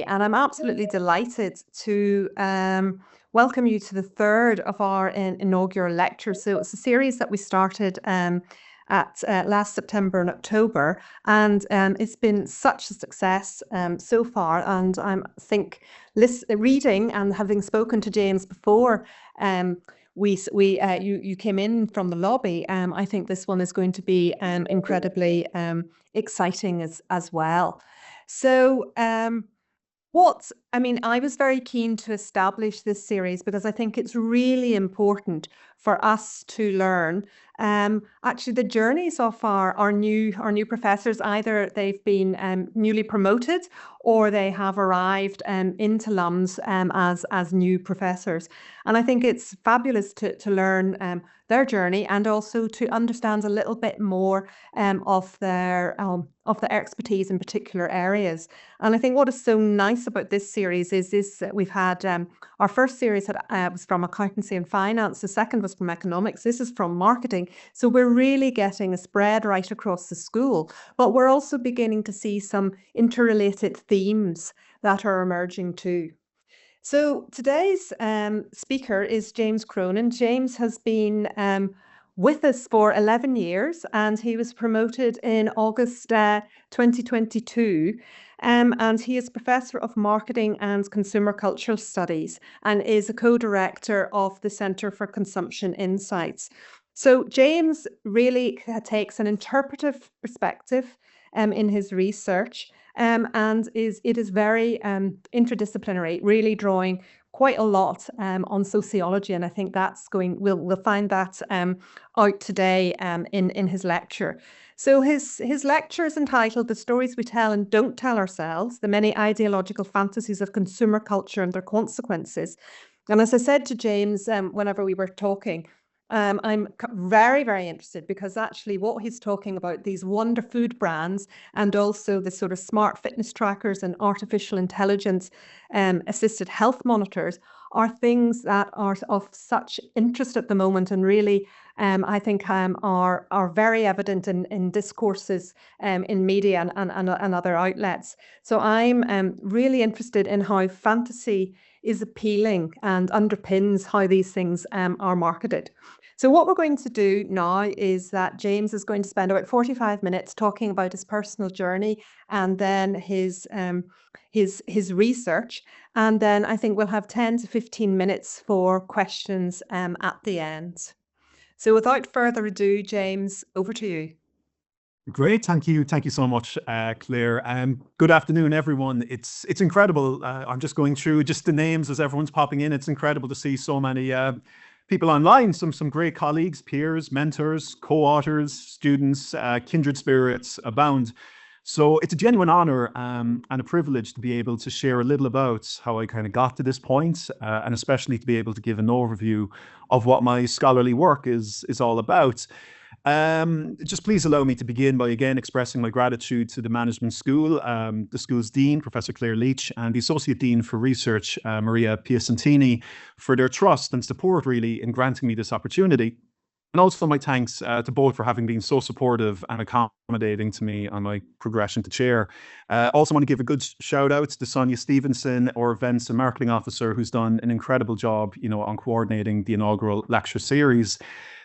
And I'm absolutely delighted to welcome you to the third of our inaugural lectures. So it's a series that we started at last September and October, and it's been such a success so far. And I think reading and having spoken to James before, you came in from the lobby. I think this one is going to be incredibly exciting as well. So. I was very keen to establish this series because I think it's really important for us to learn. Actually, the journeys of our new professors, either they've been newly promoted or they have arrived into LUMS as new professors. And I think it's fabulous to learn their journey and also to understand a little bit more of their expertise in particular areas. And I think what is so nice about this series is that we've had our first series was from accountancy and finance. The second was from economics. This is from marketing. So we're really getting a spread right across the school, but we're also beginning to see some interrelated themes that are emerging too. So today's speaker is James Cronin. James has been with us for 11 years, and he was promoted in August 2022. And he is Professor of Marketing and Consumer Cultural Studies and is a co-director of the Centre for Consumption Insights. So James really takes an interpretive perspective in his research, and it is very interdisciplinary, really drawing quite a lot on sociology, and I think we'll find that out today in his lecture. So his lecture is entitled "The Stories We Tell and Don't Tell Ourselves: The Many Ideological Fantasies of Consumer Culture and Their Consequences." And as I said to James whenever we were talking, I'm very, very interested because actually what he's talking about, these wonder food brands and also the sort of smart fitness trackers and artificial intelligence assisted health monitors, are things that are of such interest at the moment and really I think are very evident in discourses in media and other outlets. So I'm really interested in how fantasy is appealing and underpins how these things are marketed. So what we're going to do now is that James is going to spend about 45 minutes talking about his personal journey and then his research. And then I think we'll have 10 to 15 minutes for questions at the end. So without further ado, James, over to you. Great, thank you so much, Claire. Good afternoon, everyone. It's incredible. I'm just going through just the names as everyone's popping in. It's incredible to see so many people online. Some great colleagues, peers, mentors, co-authors, students, kindred spirits abound. So it's a genuine honor and a privilege to be able to share a little about how I kind of got to this point, and especially to be able to give an overview of what my scholarly work is all about. Just please allow me to begin by again expressing my gratitude to the Management School, the school's Dean, Professor Claire Leach, and the Associate Dean for Research, Maria Piacentini, for their trust and support really in granting me this opportunity. And also my thanks to both for having been so supportive and accommodating to me on my progression to chair. Also want to give a good shout out to Sonia Stevenson, our events and marketing officer, who's done an incredible job, on coordinating the inaugural lecture series.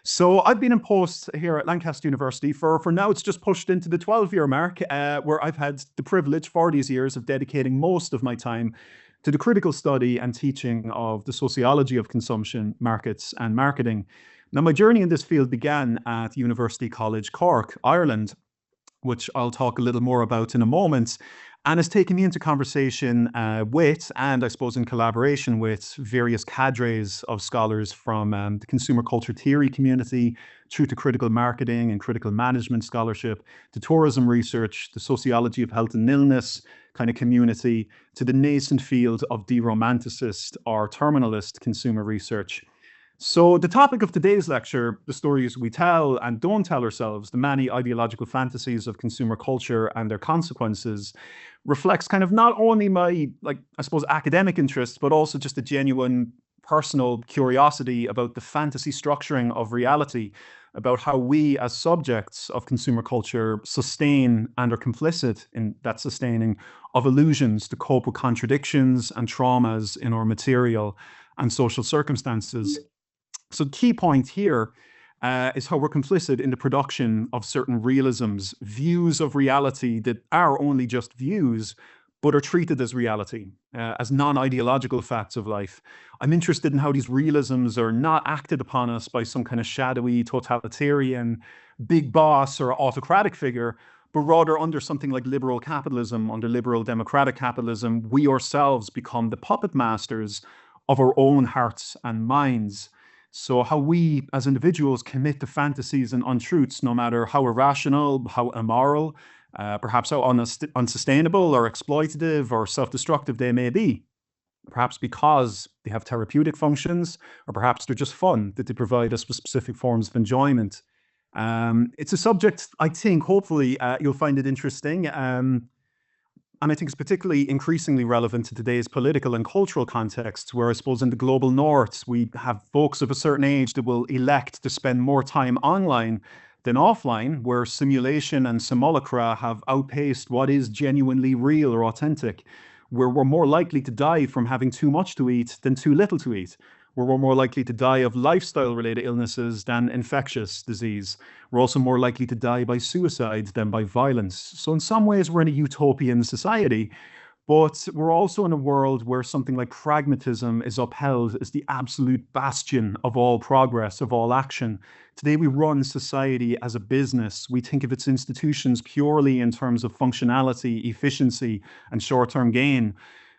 So I've been in post here at Lancaster University for now. It's just pushed into the 12-year mark, where I've had the privilege for these years of dedicating most of my time to the critical study and teaching of the sociology of consumption, markets and marketing. Now, my journey in this field began at University College Cork, Ireland, which I'll talk a little more about in a moment, and has taken me into conversation with, and I suppose in collaboration with, various cadres of scholars from the consumer culture theory community, through to critical marketing and critical management scholarship, to tourism research, the sociology of health and illness kind of community, to the nascent field of deromanticist or terminalist consumer research. So the topic of today's lecture, the stories we tell and don't tell ourselves, the many ideological fantasies of consumer culture and their consequences, reflects kind of not only my, I suppose, academic interests, but also just a genuine personal curiosity about the fantasy structuring of reality about how we as subjects of consumer culture sustain and are complicit in that sustaining of illusions to cope with contradictions and traumas in our material and social circumstances. So the key point here is how we're complicit in the production of certain realisms, views of reality that are only just views, but are treated as reality, as non-ideological facts of life. I'm interested in how these realisms are not acted upon us by some kind of shadowy, totalitarian, big boss or autocratic figure, but rather under something like liberal capitalism, under liberal democratic capitalism, we ourselves become the puppet masters of our own hearts and minds. So how we as individuals commit to fantasies and untruths, no matter how irrational, how immoral, perhaps how unsustainable or exploitative or self-destructive they may be. Perhaps because they have therapeutic functions, or perhaps they're just fun, that they provide us with specific forms of enjoyment. It's a subject, I think, hopefully you'll find it interesting. And I think it's particularly increasingly relevant to today's political and cultural context, where I suppose in the global north, we have folks of a certain age that will elect to spend more time online than offline, where simulation and simulacra have outpaced what is genuinely real or authentic, where we're more likely to die from having too much to eat than too little to eat, where we're more likely to die of lifestyle-related illnesses than infectious disease. We're also more likely to die by suicide than by violence. So in some ways, we're in a utopian society, but we're also in a world where something like pragmatism is upheld as the absolute bastion of all progress, of all action. Today, we run society as a business. We think of its institutions purely in terms of functionality, efficiency, and short-term gain.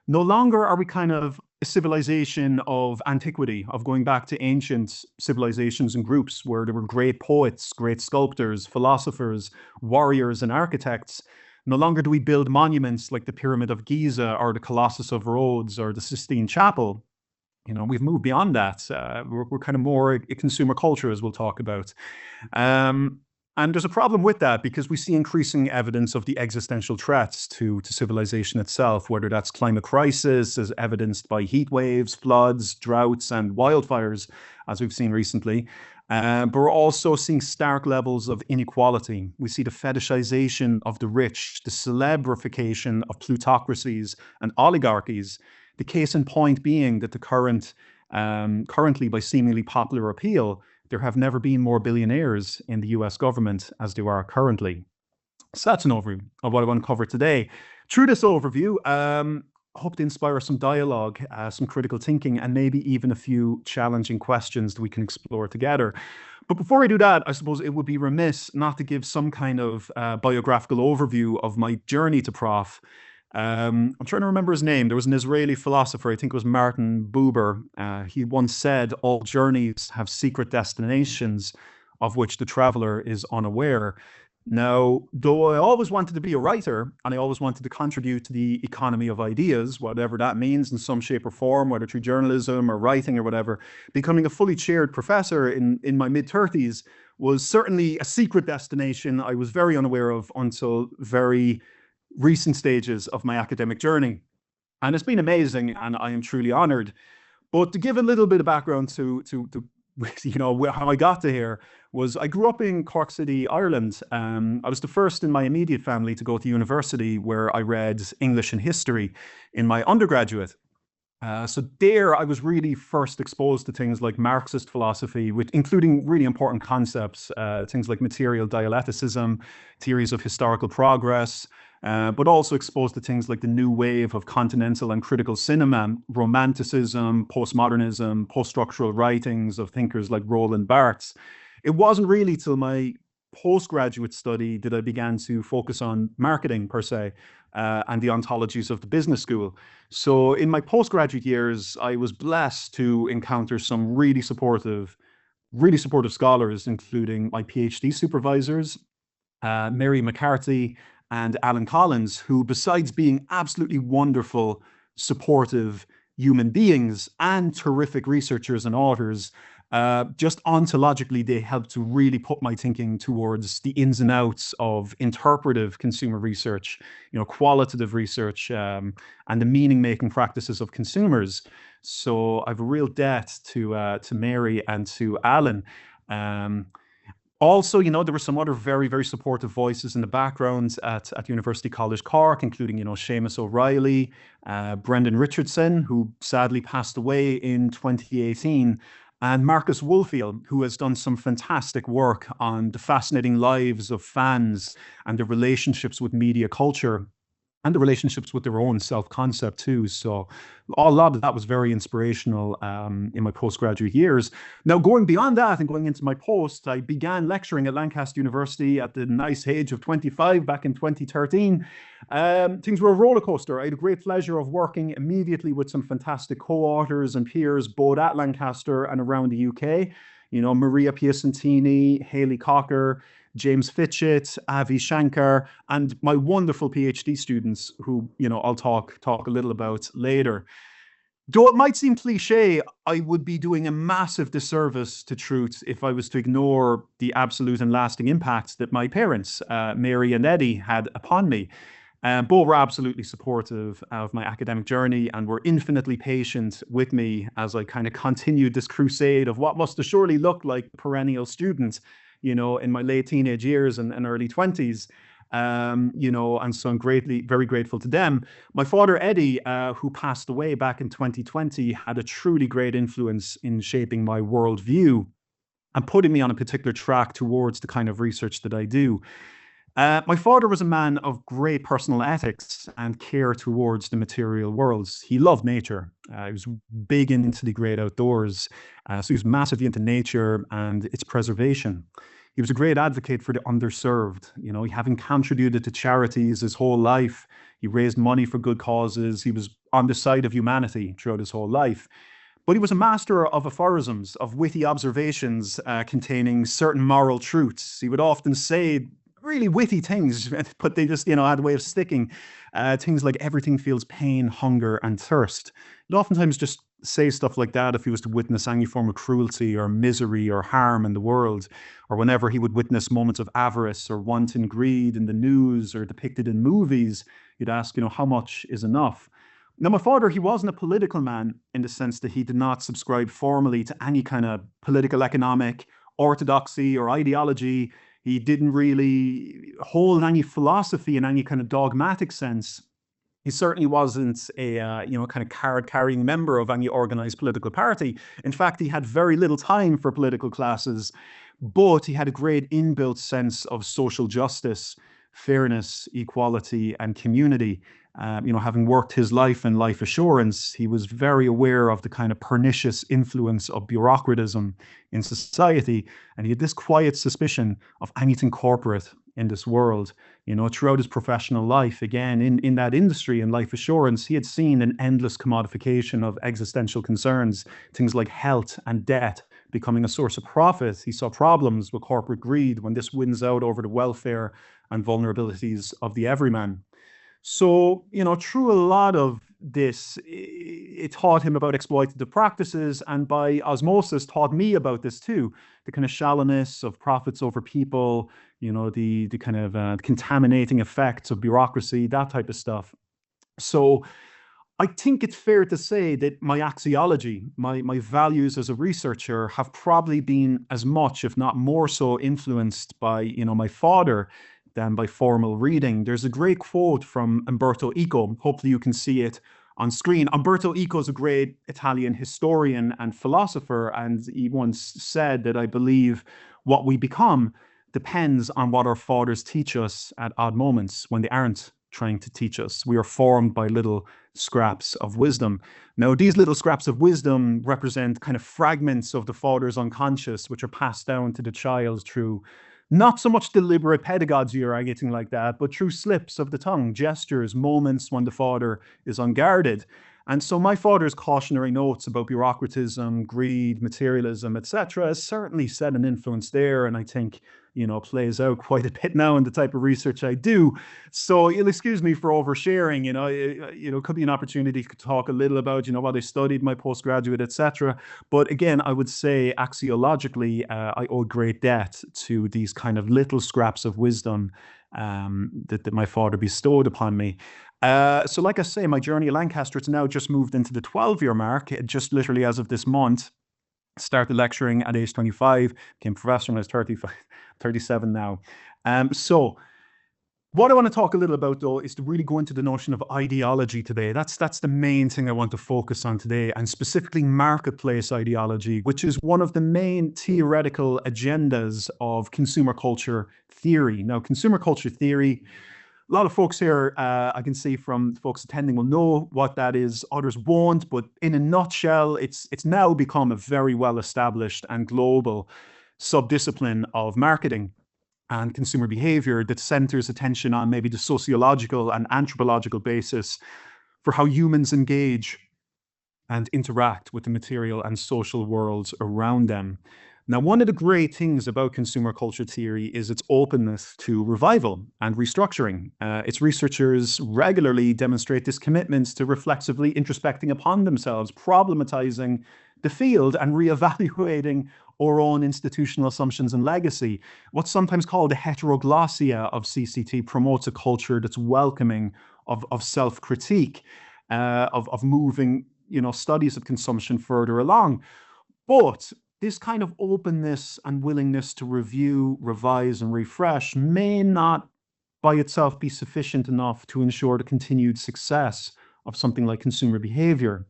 No longer are we kind of a civilization of antiquity, of going back to ancient civilizations and groups where there were great poets, great sculptors, philosophers, warriors, and architects. No longer do we build monuments like the Pyramid of Giza or the Colossus of Rhodes or the Sistine Chapel. You know, we've moved beyond that. We're kind of more a consumer culture, as we'll talk about. And there's a problem with that because we see increasing evidence of the existential threats to civilization itself, whether that's climate crisis, as evidenced by heat waves, floods, droughts, and wildfires, as we've seen recently. But we're also seeing stark levels of inequality. We see the fetishization of the rich, the celebrification of plutocracies and oligarchies. The case in point being that the currently, by seemingly popular appeal, there have never been more billionaires in the US government as there are currently. So that's an overview of what I want to cover today. Through this overview, I hope to inspire some dialogue, some critical thinking, and maybe even a few challenging questions that we can explore together. But before I do that, I suppose it would be remiss not to give some kind of biographical overview of my journey to Prof. I'm trying to remember his name. There was an Israeli philosopher, I think it was Martin Buber. He once said, all journeys have secret destinations of which the traveler is unaware. Now, though I always wanted to be a writer and I always wanted to contribute to the economy of ideas, whatever that means in some shape or form, whether through journalism or writing or whatever, becoming a fully chaired professor in my mid-30s was certainly a secret destination I was very unaware of until very recent stages of my academic journey. And it's been amazing and I am truly honored. But to give a little bit of background to you know, how I got to here was I grew up in Cork City, Ireland. I was the first in my immediate family to go to university where I read English and history in my undergraduate. So there I was really first exposed to things like Marxist philosophy, including really important concepts, things like material dialecticism, theories of historical progress, but also exposed to things like the new wave of continental and critical cinema, romanticism, postmodernism, post-structural writings of thinkers like Roland Barthes. It wasn't really till my postgraduate study that I began to focus on marketing per se, and the ontologies of the business school. So in my postgraduate years, I was blessed to encounter some really supportive scholars, including my PhD supervisors, Mary McCarthy and Alan Collins, who, besides being absolutely wonderful, supportive human beings and terrific researchers and authors, just ontologically, they helped to really put my thinking towards the ins and outs of interpretive consumer research, you know, qualitative research, and the meaning-making practices of consumers. So I have a real debt to Mary and to Alan. Also, there were some other very, very supportive voices in the background at University College Cork, including, Seamus O'Reilly, Brendan Richardson, who sadly passed away in 2018, and Marcus Woolfield, who has done some fantastic work on the fascinating lives of fans and the relationships with media culture and the relationships with their own self-concept too. So a lot of that was very inspirational in my postgraduate years. Now, going beyond that and going into my post, I began lecturing at Lancaster University at the nice age of 25 back in 2013. Things were a roller coaster. I had a great pleasure of working immediately with some fantastic co-authors and peers, both at Lancaster and around the UK. Maria Piacentini, Hayley Cocker, James Fitchett, Avi Shankar, and my wonderful PhD students who, I'll talk a little about later. Though it might seem cliche, I would be doing a massive disservice to truth if I was to ignore the absolute and lasting impacts that my parents, Mary and Eddie, had upon me. Both were absolutely supportive of my academic journey and were infinitely patient with me as I kind of continued this crusade of what must have surely looked like a perennial student, in my late teenage years and early 20s. And so I'm very grateful to them. My father, Eddie, who passed away back in 2020, had a truly great influence in shaping my worldview and putting me on a particular track towards the kind of research that I do. My father was a man of great personal ethics and care towards the material worlds. He loved nature. He was big into the great outdoors. So he was massively into nature and its preservation. He was a great advocate for the underserved. Having contributed to charities his whole life, he raised money for good causes. He was on the side of humanity throughout his whole life. But he was a master of aphorisms, of witty observations containing certain moral truths. He would often say really witty things, but they just, had a way of sticking. Things like everything feels pain, hunger, and thirst. He'd oftentimes just say stuff like that if he was to witness any form of cruelty or misery or harm in the world, or whenever he would witness moments of avarice or wanton greed in the news or depicted in movies, he'd ask, how much is enough? Now, my father, he wasn't a political man in the sense that he did not subscribe formally to any kind of political, economic orthodoxy or ideology. He didn't really hold any philosophy in any kind of dogmatic sense. He certainly wasn't a kind of card-carrying member of any organized political party. In fact, he had very little time for political classes, but he had a great inbuilt sense of social justice, fairness, equality, and community. Having worked his life in life assurance, he was very aware of the kind of pernicious influence of bureaucratism in society, and he had this quiet suspicion of anything corporate in this world. Throughout his professional life, again, in that industry, in life assurance, he had seen an endless commodification of existential concerns, things like health and debt becoming a source of profit. He saw problems with corporate greed when this wins out over the welfare and vulnerabilities of the everyman. So, through a lot of this, it taught him about exploitative practices, and by osmosis taught me about this too, the kind of shallowness of profits over people, the kind of contaminating effects of bureaucracy, that type of stuff. So I think it's fair to say that my axiology, my values as a researcher have probably been as much, if not more so, influenced by, my father than by formal reading. There's a great quote from Umberto Eco. Hopefully you can see it on screen. Umberto Eco is a great Italian historian and philosopher, and he once said that I believe what we become depends on what our fathers teach us at odd moments when they aren't trying to teach us. We are formed by little scraps of wisdom. Now, these little scraps of wisdom represent kind of fragments of the father's unconscious, which are passed down to the child through not so much deliberate pedagogy or anything like that, but through slips of the tongue, gestures, moments when the father is unguarded. And so my father's cautionary notes about bureaucratism, greed, materialism, etc., certainly set an influence there, and I think, plays out quite a bit now in the type of research I do. So you'll excuse me for oversharing. It could be an opportunity to talk a little about, what I studied, my postgraduate, etc. But again, I would say axiologically, I owe great debt to these kind of little scraps of wisdom that my father bestowed upon me. So like I say, my journey at Lancaster, it's now just moved into the 12-year mark, just literally as of this month. Started lecturing at age 25, became professor when I was 35, 37 now. So what I want to talk a little about, though, is to really go into the notion of ideology today. That's the main thing I want to focus on today, and specifically marketplace ideology, which is one of the main theoretical agendas of consumer culture theory. Now, consumer culture theory, a lot of folks here, I can see from folks attending, will know what that is. Others won't, but in a nutshell, it's now become a very well-established and global subdiscipline of marketing and consumer behavior that centers attention on maybe the sociological and anthropological basis for how humans engage and interact with the material and social worlds around them. Now, one of the great things about consumer culture theory is its openness to revival and restructuring. Its researchers regularly demonstrate this commitment to reflexively introspecting upon themselves, problematizing the field and reevaluating our own institutional assumptions and legacy. What's sometimes called the heteroglossia of CCT promotes a culture that's welcoming of self-critique, of moving, studies of consumption further along. But this kind of openness and willingness to review, revise, and refresh may not by itself be sufficient enough to ensure the continued success of something like consumer behavior.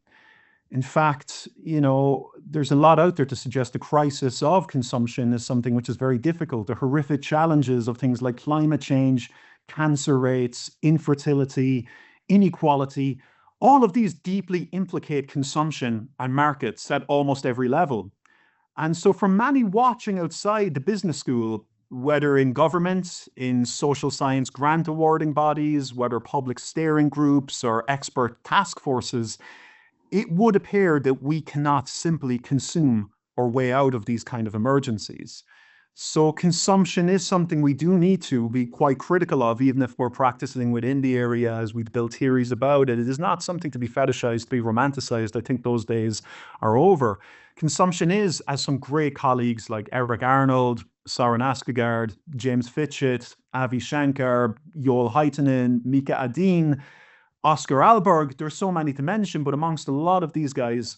In fact, there's a lot out there to suggest the crisis of consumption is something which is very difficult. The horrific challenges of things like climate change, cancer rates, infertility, inequality, all of these deeply implicate consumption and markets at almost every level. And so for many watching outside the business school, whether in government, in social science grant awarding bodies, whether public steering groups or expert task forces, it would appear that we cannot simply consume our way out of these kind of emergencies. So consumption is something we do need to be quite critical of, even if we're practicing within the area as we've built theories about it. It is not something to be fetishized, to be romanticized. I think those days are over. Consumption is, as some great colleagues like Eric Arnold, Soren Askegaard, James Fitchett, Avi Shankar, Joel Heitinen, Mika Adin, Oscar Alberg, there's so many to mention, but amongst a lot of these guys,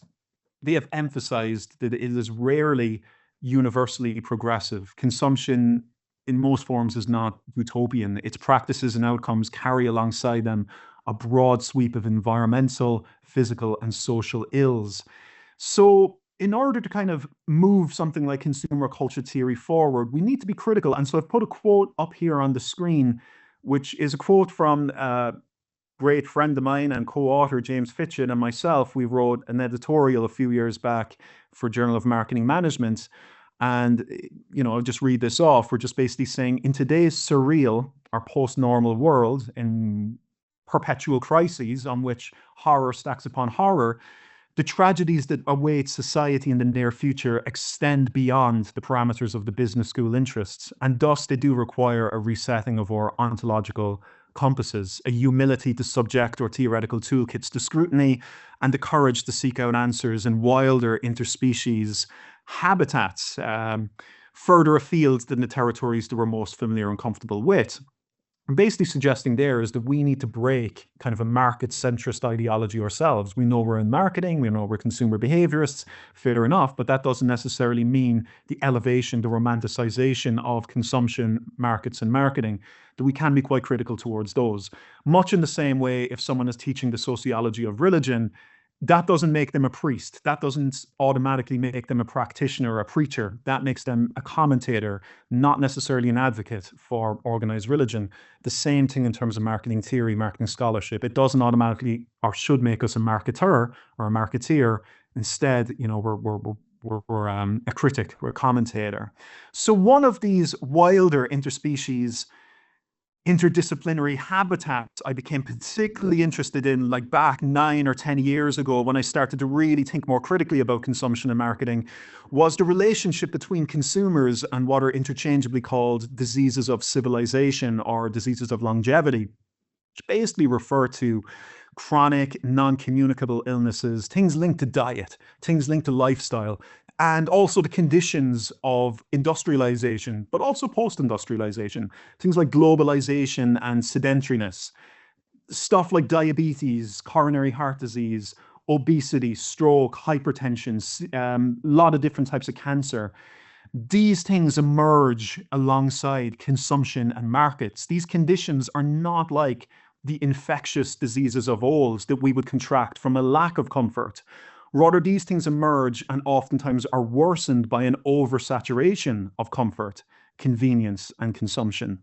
they have emphasized that it is rarely universally progressive. Consumption in most forms is not utopian. Its practices and outcomes carry alongside them a broad sweep of environmental, physical, and social ills. So in order to kind of move something like consumer culture theory forward, we need to be critical. And so I've put a quote up here on the screen, which is a quote from great friend of mine and co-author James Fitchett and myself. We wrote an editorial a few years back for Journal of Marketing Management. And, I'll just read this off. We're just basically saying, in today's surreal or post-normal world, in perpetual crises on which horror stacks upon horror, the tragedies that await society in the near future extend beyond the parameters of the business school interests. And thus they do require a resetting of our ontological compasses, a humility to subject our theoretical toolkits to scrutiny, and the courage to seek out answers in wilder interspecies habitats, further afield than the territories that we're most familiar and comfortable with. I'm basically suggesting there is that we need to break kind of a market-centrist ideology ourselves. We know we're in marketing, we know we're consumer behaviorists, fair enough, but that doesn't necessarily mean the elevation, the romanticization of consumption, markets, and marketing, that we can be quite critical towards those. Much in the same way, if someone is teaching the sociology of religion, that doesn't make them a priest. That doesn't automatically make them a practitioner or a preacher. That makes them a commentator, not necessarily an advocate for organized religion. The same thing in terms of marketing theory, marketing scholarship. It doesn't automatically or should make us a marketer or a marketeer. Instead, we're a critic, we're a commentator. So one of these wilder interspecies interdisciplinary habitats I became particularly interested in, like back 9 or 10 years ago when I started to really think more critically about consumption and marketing, was the relationship between consumers and what are interchangeably called diseases of civilization or diseases of longevity, which basically refer to chronic, non-communicable illnesses, things linked to diet, things linked to lifestyle, and also the conditions of industrialization, but also post-industrialization, things like globalization and sedentariness, stuff like diabetes, coronary heart disease, obesity, stroke, hypertension, a lot of different types of cancer. These things emerge alongside consumption and markets. These conditions are not like the infectious diseases of old that we would contract from a lack of comfort. Rather, these things emerge and oftentimes are worsened by an oversaturation of comfort, convenience, and consumption,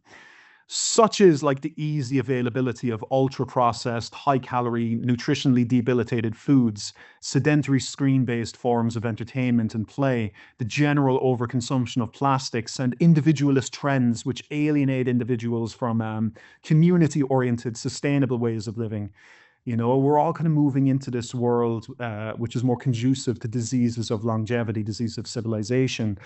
such as like the easy availability of ultra-processed, high-calorie, nutritionally debilitated foods, sedentary screen-based forms of entertainment and play, the general overconsumption of plastics, and individualist trends which alienate individuals from community-oriented, sustainable ways of living. You know, we're all kind of moving into this world which is more conducive to diseases of longevity, disease of civilization.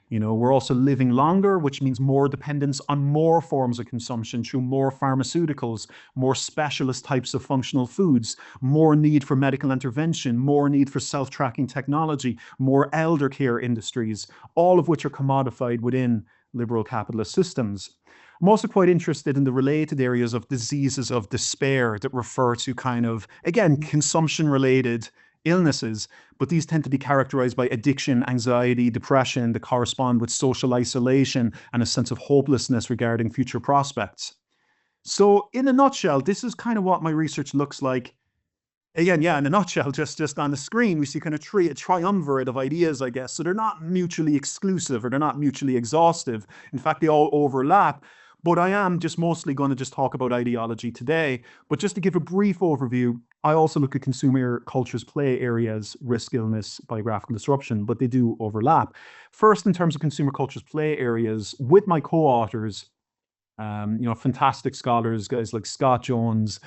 You know, we're also living longer, which means more dependence on more forms of consumption through more pharmaceuticals, more specialist types of functional foods, more need for medical intervention, more need for self-tracking technology, more elder care industries, all of which are commodified within liberal capitalist systems. I'm also quite interested in the related areas of diseases of despair that refer to kind of, again, consumption-related illnesses, but these tend to be characterized by addiction, anxiety, depression that correspond with social isolation and a sense of hopelessness regarding future prospects. So in a nutshell, this is kind of what my research looks like. Again, yeah, in a nutshell, just on the screen, we see kind of a triumvirate of ideas, I guess. So they're not mutually exclusive or they're not mutually exhaustive. In fact, they all overlap. But I am just mostly going to just talk about ideology today. But just to give a brief overview, I also look at consumer culture's play areas, risk, illness, biographical disruption, but they do overlap. First, in terms of consumer culture's play areas, with my co-authors, you know, fantastic scholars, guys like Scott Jones,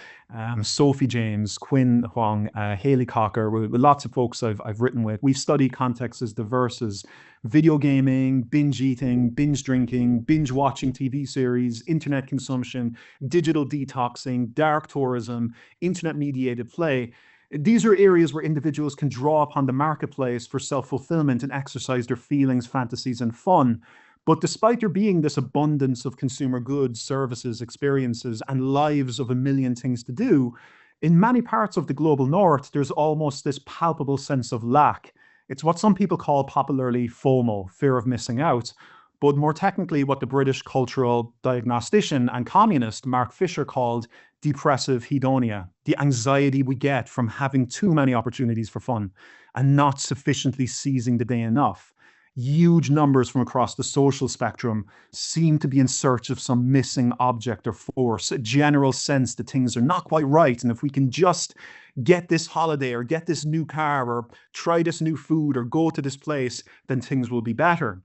Sophie James, Quinn Huang, Haley Cocker, with lots of folks I've written with. We've studied contexts as diverse as video gaming, binge eating, binge drinking, binge watching TV series, internet consumption, digital detoxing, dark tourism, internet mediated play. These are areas where individuals can draw upon the marketplace for self-fulfillment and exercise their feelings, fantasies, and fun. But despite there being this abundance of consumer goods, services, experiences, and lives of a million things to do, in many parts of the global north, there's almost this palpable sense of lack. It's what some people call popularly FOMO, fear of missing out, but more technically what the British cultural diagnostician and communist Mark Fisher called depressive hedonia, the anxiety we get from having too many opportunities for fun and not sufficiently seizing the day enough. Huge numbers from across the social spectrum seem to be in search of some missing object or force, a general sense that things are not quite right. And if we can just get this holiday or get this new car or try this new food or go to this place, then things will be better.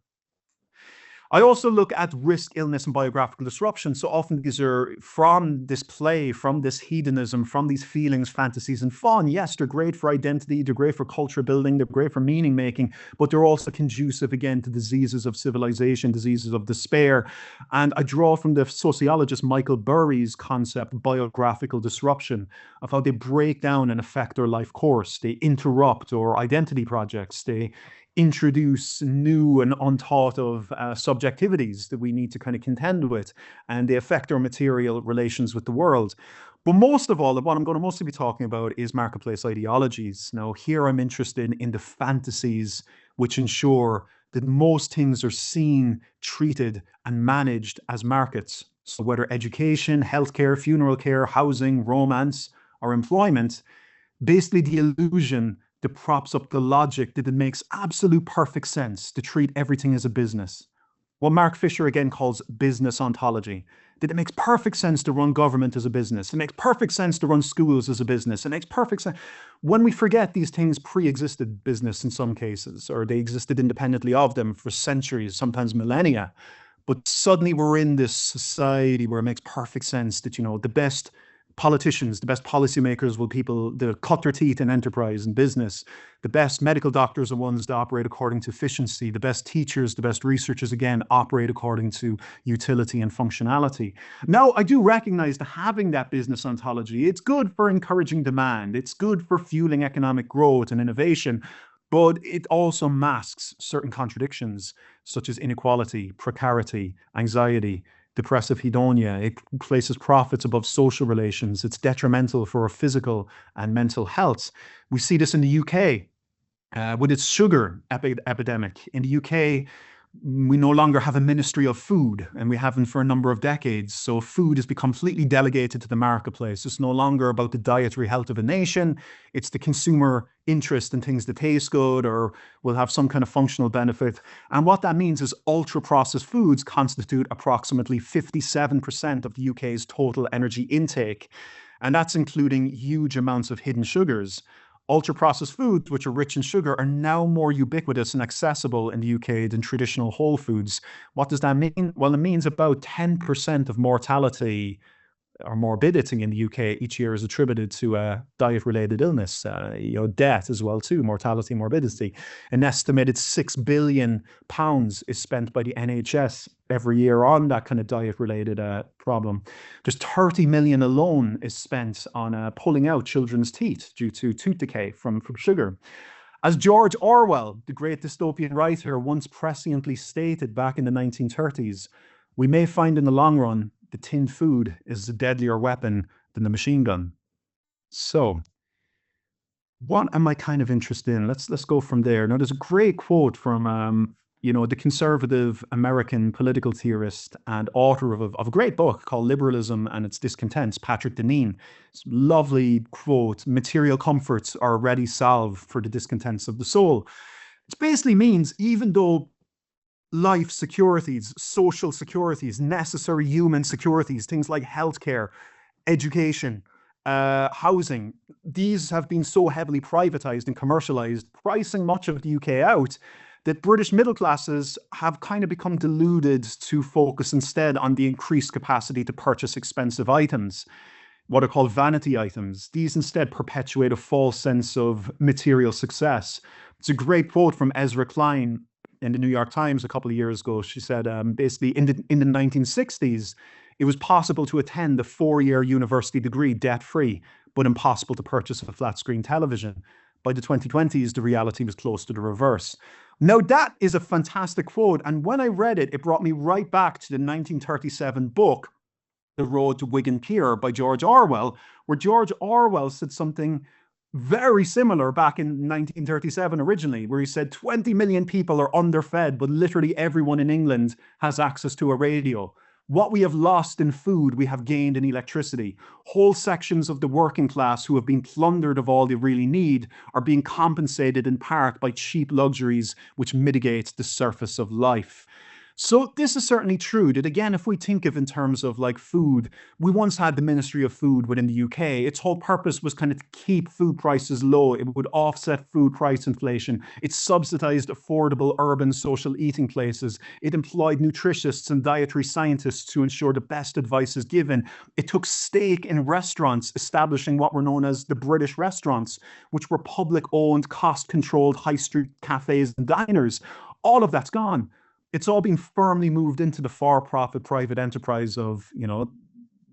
I also look at risk, illness, and biographical disruption. So often these are from this play, from this hedonism, from these feelings, fantasies, and fun. Yes, they're great for identity, they're great for culture building, they're great for meaning making, but they're also conducive, again, to diseases of civilization, diseases of despair. And I draw from the sociologist Michael Burry's concept, biographical disruption, of how they break down and affect our life course. They interrupt our identity projects. They introduce new and unthought of subjectivities that we need to kind of contend with, and they affect our material relations with the world. But most of all, what I'm going to mostly be talking about is marketplace ideologies. Now, here I'm interested in the fantasies which ensure that most things are seen, treated, and managed as markets. So whether education, healthcare, funeral care, housing, romance, or employment, basically the illusion that props up the logic that it makes absolute perfect sense to treat everything as a business. What Mark Fisher again calls business ontology. That it makes perfect sense to run government as a business. It makes perfect sense to run schools as a business. It makes perfect sense. When we forget these things pre-existed business in some cases, or they existed independently of them for centuries, sometimes millennia. But suddenly we're in this society where it makes perfect sense that, you know, the best politicians, the best policymakers will people that cut their teeth in enterprise and business. The best medical doctors are ones that operate according to efficiency. The best teachers, the best researchers, again, operate according to utility and functionality. Now, I do recognize that having that business ontology, it's good for encouraging demand. It's good for fueling economic growth and innovation. But it also masks certain contradictions, such as inequality, precarity, anxiety, depressive hedonia. It places profits above social relations. It's detrimental for our physical and mental health. We see this in the UK with its sugar epidemic. In the UK, we no longer have a Ministry of Food, and we haven't for a number of decades. So food has become completely delegated to the marketplace. It's no longer about the dietary health of a nation. It's the consumer interest in things that taste good or will have some kind of functional benefit. And what that means is ultra-processed foods constitute approximately 57% of the UK's total energy intake. And that's including huge amounts of hidden sugars. Ultra-processed foods, which are rich in sugar, are now more ubiquitous and accessible in the UK than traditional whole foods. What does that mean? Well, it means about 10% of mortality or morbidity in the UK each year is attributed to a diet-related illness, death as well too, mortality and morbidity. An estimated £6 billion is spent by the NHS every year on that kind of diet-related problem. There's 30 million alone is spent on pulling out children's teeth due to tooth decay from sugar. As George Orwell, the great dystopian writer, once presciently stated back in the 1930s, we may find in the long run the tinned food is a deadlier weapon than the machine gun. So, what am I kind of interested in? Let's go from there. Now, there's a great quote from the conservative American political theorist and author of a great book called Liberalism and Its Discontents, Patrick Deneen. It's a lovely quote: "Material comforts are a ready salve for the discontents of the soul." It basically means even though life securities, social securities, necessary human securities, things like healthcare, education, housing, these have been so heavily privatized and commercialized, pricing much of the UK out, that British middle classes have kind of become deluded to focus instead on the increased capacity to purchase expensive items, what are called vanity items. These instead perpetuate a false sense of material success. It's a great quote from Ezra Klein in the New York Times a couple of years ago. She said, basically, in the 1960s, it was possible to attend a 4-year university degree debt-free, but impossible to purchase a flat-screen television. By the 2020s, the reality was close to the reverse. Now, that is a fantastic quote. And when I read it, it brought me right back to the 1937 book, The Road to Wigan Pier by George Orwell, where George Orwell said something very similar back in 1937 originally, where he said 20 million people are underfed, but literally everyone in England has access to a radio. What we have lost in food, we have gained in electricity. Whole sections of the working class who have been plundered of all they really need are being compensated in part by cheap luxuries which mitigate the surface of life. So this is certainly true that, again, if we think of in terms of like food, we once had the Ministry of Food within the UK. Its whole purpose was kind of to keep food prices low. It would offset food price inflation. It subsidized affordable urban social eating places. It employed nutritionists and dietary scientists to ensure the best advice is given. It took stake in restaurants, establishing what were known as the British restaurants, which were public-owned, cost-controlled high street cafes and diners. All of that's gone. It's all been firmly moved into the for-profit private enterprise of,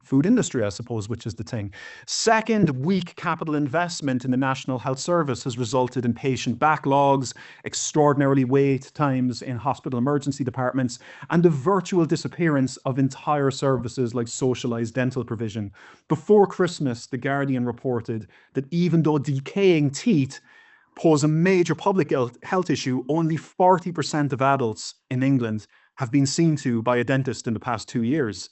food industry, I suppose, which is the thing. Second, weak capital investment in the National Health Service has resulted in patient backlogs, extraordinarily wait times in hospital emergency departments, and the virtual disappearance of entire services like socialized dental provision. Before Christmas, The Guardian reported that even though decaying teeth pose a major public health issue, only 40% of adults in England have been seen to by a dentist in the past 2 years.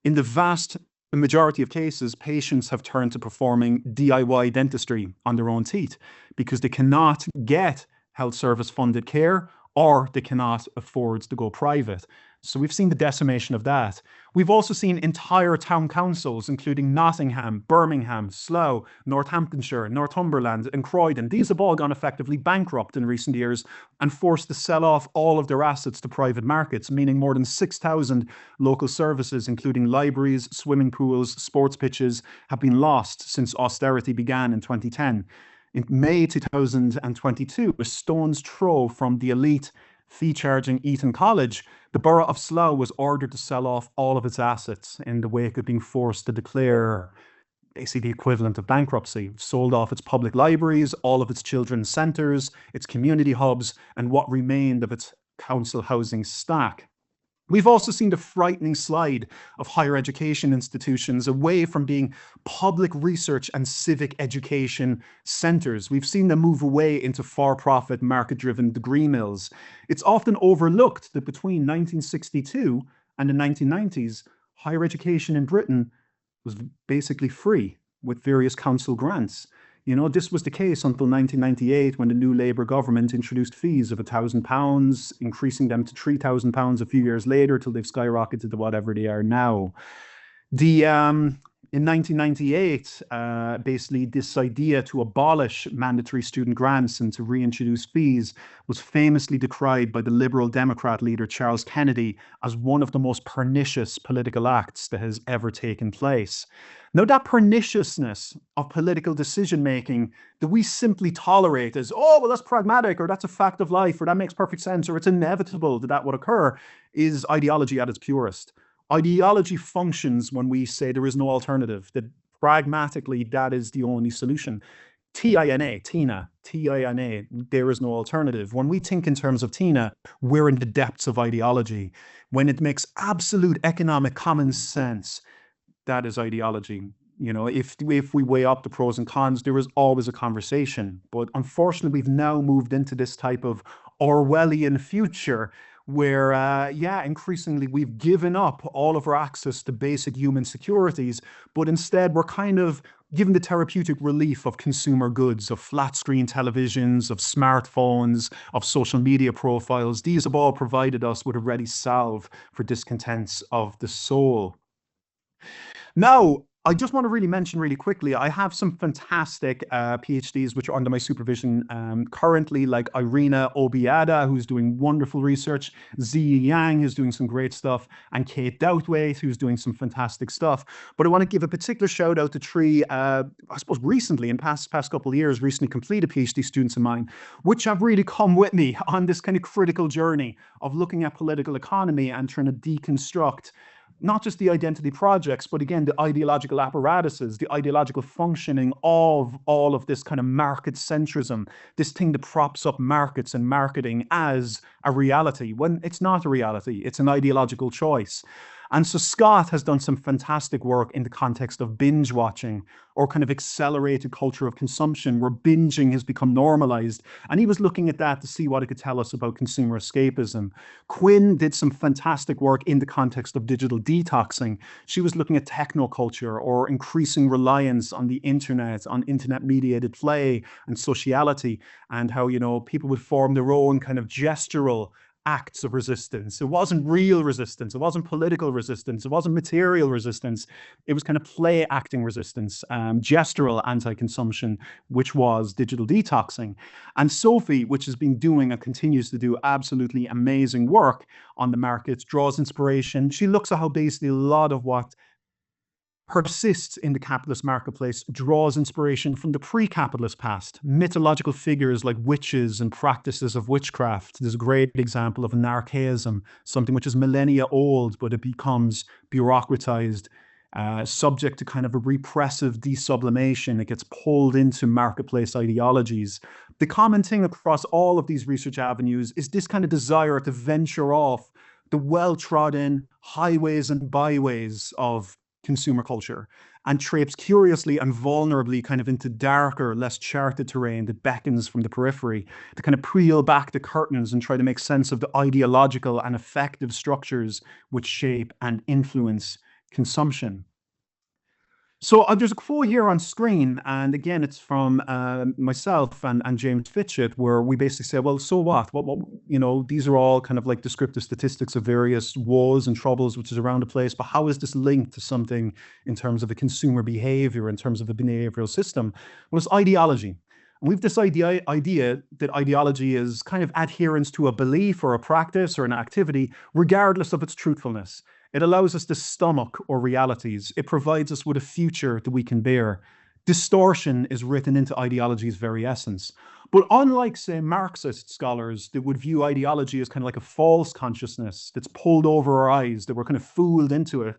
In the vast majority of cases, patients have turned to performing DIY dentistry on their own teeth because they cannot get health service funded care or they cannot afford to go private. So we've seen the decimation of that. We've also seen entire town councils, including Nottingham, Birmingham, Slough, Northamptonshire, Northumberland, and Croydon. These have all gone effectively bankrupt in recent years and forced to sell off all of their assets to private markets, meaning more than 6,000 local services, including libraries, swimming pools, sports pitches, have been lost since austerity began in 2010. In May 2022, a stone's throw from the elite fee-charging Eton College, the borough of Slough was ordered to sell off all of its assets in the wake of being forced to declare basically the equivalent of bankruptcy. Sold off its public libraries, all of its children's centres, its community hubs, and what remained of its council housing stack. We've also seen the frightening slide of higher education institutions away from being public research and civic education centers. We've seen them move away into for-profit, market-driven degree mills. It's often overlooked that between 1962 and the 1990s, higher education in Britain was basically free with various council grants. This was the case until 1998 when the new Labour government introduced fees of £1,000, increasing them to £3,000 a few years later till they've skyrocketed to whatever they are now. In 1998, basically this idea to abolish mandatory student grants and to reintroduce fees was famously decried by the Liberal Democrat leader Charles Kennedy as one of the most pernicious political acts that has ever taken place. Now, that perniciousness of political decision-making that we simply tolerate as, oh, well, that's pragmatic, or that's a fact of life, or that makes perfect sense, or it's inevitable that that would occur, is ideology at its purest. Ideology functions when we say there is no alternative, that pragmatically that is the only solution. TINA, T-I-N-A, there is no alternative. When we think in terms of TINA, we're in the depths of ideology. When it makes absolute economic common sense, that is ideology. If we weigh up the pros and cons, there is always a conversation. But unfortunately, we've now moved into this type of Orwellian future where, increasingly we've given up all of our access to basic human securities, but instead we're kind of given the therapeutic relief of consumer goods, of flat screen televisions, of smartphones, of social media profiles. These have all provided us with a ready salve for discontents of the soul. Now, I just want to really mention really quickly, I have some fantastic PhDs which are under my supervision currently, like Irina Obiada, who's doing wonderful research, Ziyi Yang, who's doing some great stuff, and Kate Doubtwaite, who's doing some fantastic stuff. But I want to give a particular shout out to three, I suppose recently, in past couple of years, recently completed PhD students of mine, which have really come with me on this kind of critical journey of looking at political economy and trying to deconstruct not just the identity projects, but again, the ideological apparatuses, the ideological functioning of all of this kind of market centrism, this thing that props up markets and marketing as a reality, when it's not a reality, it's an ideological choice. And so Scott has done some fantastic work in the context of binge watching or kind of accelerated culture of consumption where binging has become normalized. And he was looking at that to see what it could tell us about consumer escapism. Quinn did some fantastic work in the context of digital detoxing. She was looking at technoculture or increasing reliance on the internet, on internet mediated play and sociality, and how, people would form their own kind of gestural acts of resistance. It wasn't real resistance. It wasn't political resistance. It wasn't material resistance. It was kind of play acting resistance, gestural anti-consumption, which was digital detoxing. And Sophie, which has been doing and continues to do absolutely amazing work on the markets, draws inspiration. She looks at how basically a lot of what persists in the capitalist marketplace draws inspiration from the pre-capitalist past. Mythological figures like witches and practices of witchcraft. There's a great example of an archaism, something which is millennia old, but it becomes bureaucratized, subject to kind of a repressive desublimation. It gets pulled into marketplace ideologies. The common thing across all of these research avenues is this kind of desire to venture off the well-trodden highways and byways of consumer culture and traipse curiously and vulnerably kind of into darker, less charted terrain that beckons from the periphery, to kind of peel back the curtains and try to make sense of the ideological and affective structures which shape and influence consumption. So there's a quote here on screen, and again, it's from myself and James Fitchett, where we basically say, well, so what? These are all kind of like descriptive statistics of various woes and troubles which is around the place, but how is this linked to something in terms of a consumer behavior, in terms of a behavioral system? Well, it's ideology. And we've this idea that ideology is kind of adherence to a belief or a practice or an activity, regardless of its truthfulness. It allows us to stomach our realities. It provides us with a future that we can bear. Distortion is written into ideology's very essence. But unlike, say, Marxist scholars that would view ideology as kind of like a false consciousness that's pulled over our eyes, that we're kind of fooled into it,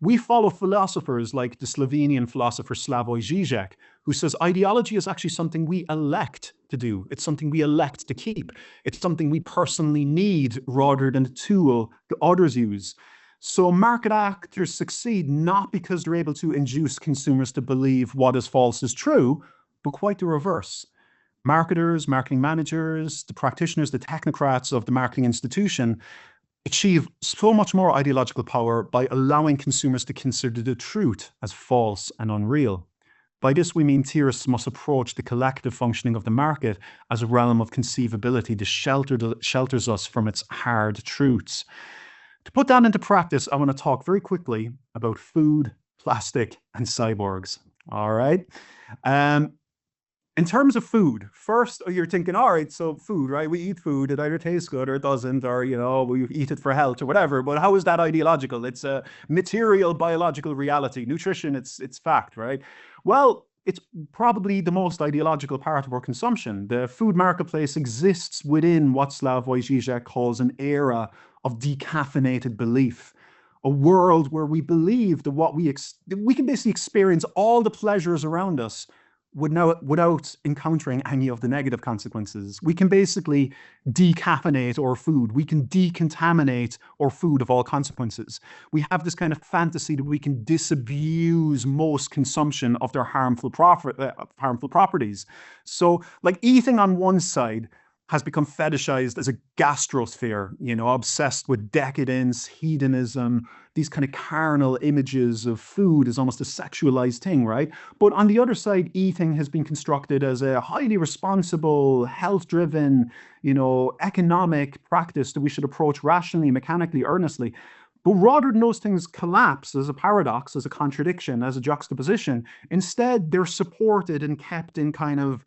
we follow philosophers like the Slovenian philosopher Slavoj Žižek, who says ideology is actually something we elect to do. It's something we elect to keep. It's something we personally need rather than a tool that others use. So market actors succeed not because they're able to induce consumers to believe what is false is true, but quite the reverse. Marketers, marketing managers, the practitioners, the technocrats of the marketing institution achieve so much more ideological power by allowing consumers to consider the truth as false and unreal. By this, we mean theorists must approach the collective functioning of the market as a realm of conceivability that shelters us from its hard truths. To put that into practice, I want to talk very quickly about food, plastic, and cyborgs. All right. In terms of food, first you're thinking, all right, so food, right? We eat food, it either tastes good or it doesn't, or, we eat it for health or whatever. But how is that ideological? It's a material, biological reality. Nutrition, it's fact, right? Well, it's probably the most ideological part of our consumption. The food marketplace exists within what Slavoj Žižek calls an era of decaffeinated belief. A world where we believe that we can basically experience all the pleasures around us without encountering any of the negative consequences. We can basically decaffeinate our food. We can decontaminate our food of all consequences. We have this kind of fantasy that we can disabuse most consumption of their harmful properties. So, like, eating on one side has become fetishized as a gastrosphere, obsessed with decadence, hedonism, these kind of carnal images of food is almost a sexualized thing, right? But on the other side, eating has been constructed as a highly responsible, health-driven, economic practice that we should approach rationally, mechanically, earnestly. But rather than those things collapse as a paradox, as a contradiction, as a juxtaposition, instead they're supported and kept in kind of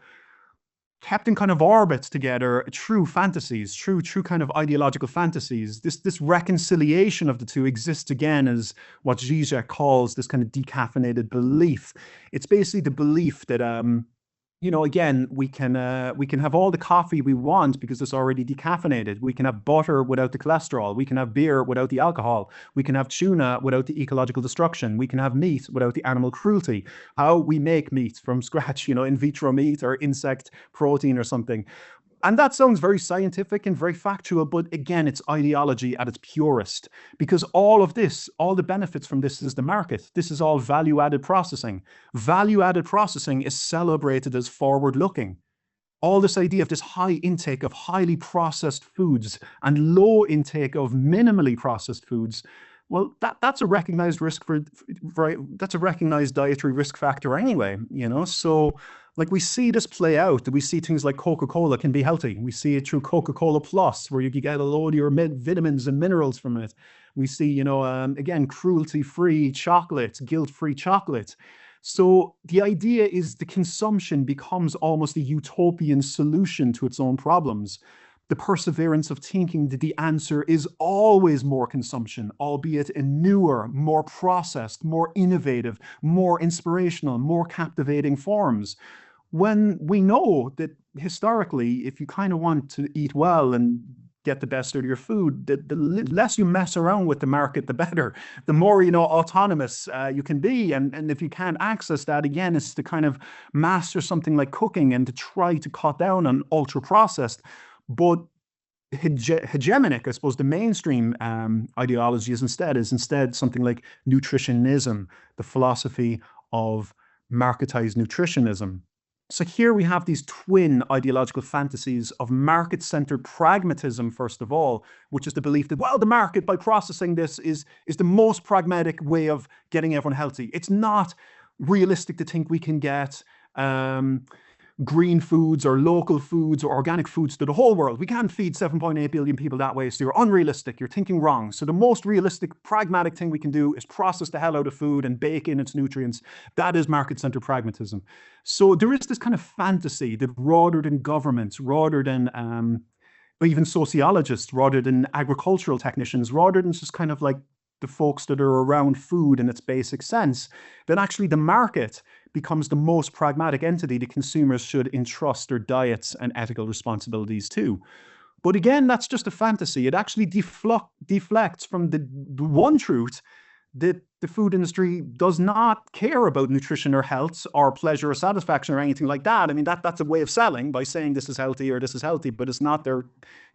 orbits together, true fantasies, true kind of ideological fantasies. This reconciliation of the two exists again as what Zizek calls this kind of decaffeinated belief. It's basically the belief that again, we can have all the coffee we want because it's already decaffeinated. We can have butter without the cholesterol. We can have beer without the alcohol. We can have tuna without the ecological destruction. We can have meat without the animal cruelty. How we make meat from scratch, in vitro meat or insect protein or something. And that sounds very scientific and very factual, but again, it's ideology at its purest, because all of this, all the benefits from this is the market. This is all value-added processing. Value-added processing is celebrated as forward-looking. All this idea of this high intake of highly processed foods and low intake of minimally processed foods, well, that's a recognized that's a recognized dietary risk factor anyway, So, like, we see this play out. We see things like Coca-Cola can be healthy. We see it through Coca-Cola Plus, where you can get a load of your vitamins and minerals from it. We see, again, cruelty-free chocolate, guilt-free chocolate. So the idea is the consumption becomes almost a utopian solution to its own problems. The perseverance of thinking that the answer is always more consumption, albeit in newer, more processed, more innovative, more inspirational, more captivating forms. When we know that historically, if you kind of want to eat well and get the best out of your food, the less you mess around with the market, the better. The more, autonomous you can be. And if you can't access that, again, it's to kind of master something like cooking and to try to cut down on ultra-processed. But hegemonic, I suppose, the mainstream ideology is instead something like nutritionism, the philosophy of marketized nutritionism. So here we have these twin ideological fantasies of market-centered pragmatism, first of all, which is the belief that, well, the market, by processing this, is the most pragmatic way of getting everyone healthy. It's not realistic to think we can get green foods or local foods or organic foods to the whole world. We can't feed 7.8 billion people that way, so you're unrealistic, you're thinking wrong. So the most realistic, pragmatic thing we can do is process the hell out of food and bake in its nutrients. That is market-centered pragmatism. So there is this kind of fantasy that rather than governments, rather than even sociologists, rather than agricultural technicians, rather than just kind of like the folks that are around food in its basic sense, then actually the market becomes the most pragmatic entity the consumers should entrust their diets and ethical responsibilities to. But again, that's just a fantasy. It actually deflects from the one truth that the food industry does not care about nutrition or health or pleasure or satisfaction or anything like that. I mean, that's a way of selling by saying this is healthy or this is healthy, but it's not their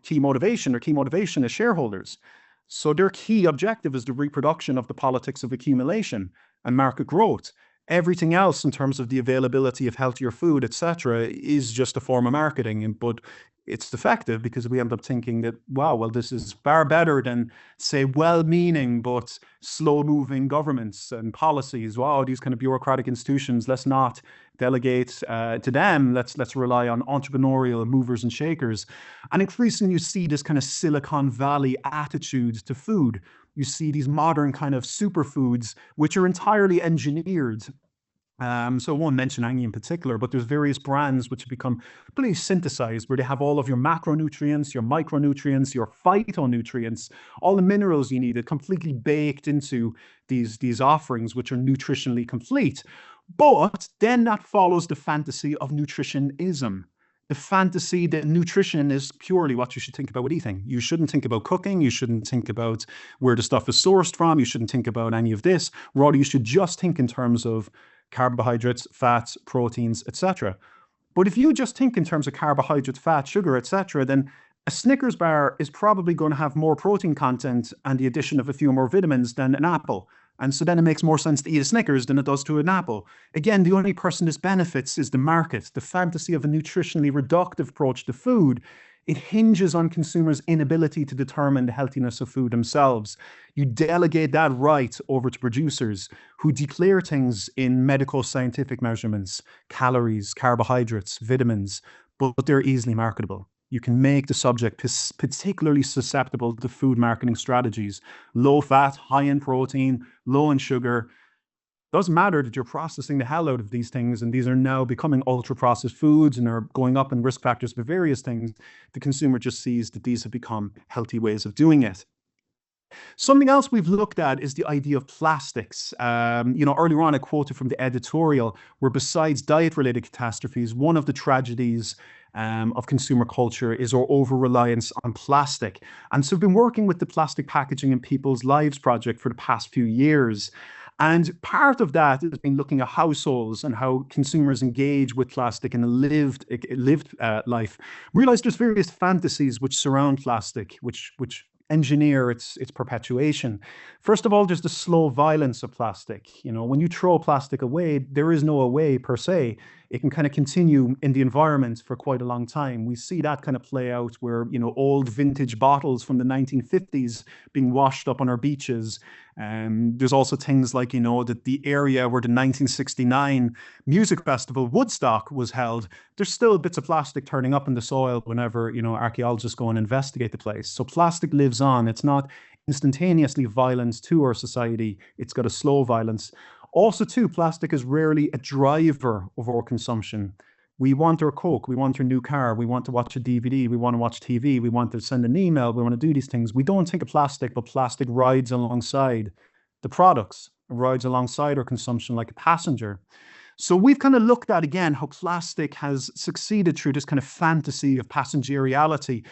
key motivation. Their key motivation is shareholders. So their key objective is the reproduction of the politics of accumulation and market growth. Everything else in terms of the availability of healthier food, etc., is just a form of marketing. But it's effective because we end up thinking that, wow, well, this is far better than, say, well-meaning but slow-moving governments and policies. Wow, these kind of bureaucratic institutions, let's not delegate to them. Let's rely on entrepreneurial movers and shakers. And increasingly, you see this kind of Silicon Valley attitude to food. You see these modern kind of superfoods, which are entirely engineered. So I won't mention any in particular, but there's various brands which have become completely synthesized, where they have all of your macronutrients, your micronutrients, your phytonutrients, all the minerals you need, completely baked into these offerings, which are nutritionally complete. But then that follows the fantasy of nutritionism. The fantasy that nutrition is purely what you should think about with eating. You shouldn't think about cooking. You shouldn't think about where the stuff is sourced from. You shouldn't think about any of this. Rather, you should just think in terms of carbohydrates, fats, proteins, etc. But if you just think in terms of carbohydrates, fat, sugar, etc., then a Snickers bar is probably going to have more protein content and the addition of a few more vitamins than an apple. And so then it makes more sense to eat a Snickers than it does to an apple. Again, the only person this benefits is the market. The fantasy of a nutritionally reductive approach to food, it hinges on consumers' inability to determine the healthiness of food themselves. You delegate that right over to producers who declare things in medical scientific measurements, calories, carbohydrates, vitamins, but they're easily marketable. You can make the subject particularly susceptible to food marketing strategies. Low fat, high in protein, low in sugar. Doesn't matter that you're processing the hell out of these things, and these are now becoming ultra-processed foods and are going up in risk factors for various things. The consumer just sees that these have become healthy ways of doing it. Something else we've looked at is the idea of plastics. Earlier on I quoted from the editorial where besides diet-related catastrophes, one of the tragedies of consumer culture is our over-reliance on plastic. And so I've been working with the Plastic Packaging in People's Lives project for the past few years. And part of that has been looking at households and how consumers engage with plastic in a lived life. Realize there's various fantasies which surround plastic, which engineer its perpetuation. First of all, there's the slow violence of plastic. When you throw plastic away, there is no away per se. It can kind of continue in the environment for quite a long time. We see that kind of play out where, old vintage bottles from the 1950s being washed up on our beaches. There's also things like, that the area where the 1969 music festival Woodstock was held, there's still bits of plastic turning up in the soil whenever, archaeologists go and investigate the place. So plastic lives on. It's not instantaneously violence to our society. It's got a slow violence. Also, too, plastic is rarely a driver of our consumption. We want our Coke, we want our new car, we want to watch a DVD, we want to watch TV, we want to send an email, we want to do these things. We don't think of plastic, but plastic rides alongside the products, rides alongside our consumption like a passenger. So we've kind of looked at, again, how plastic has succeeded through this kind of fantasy of passengeriality,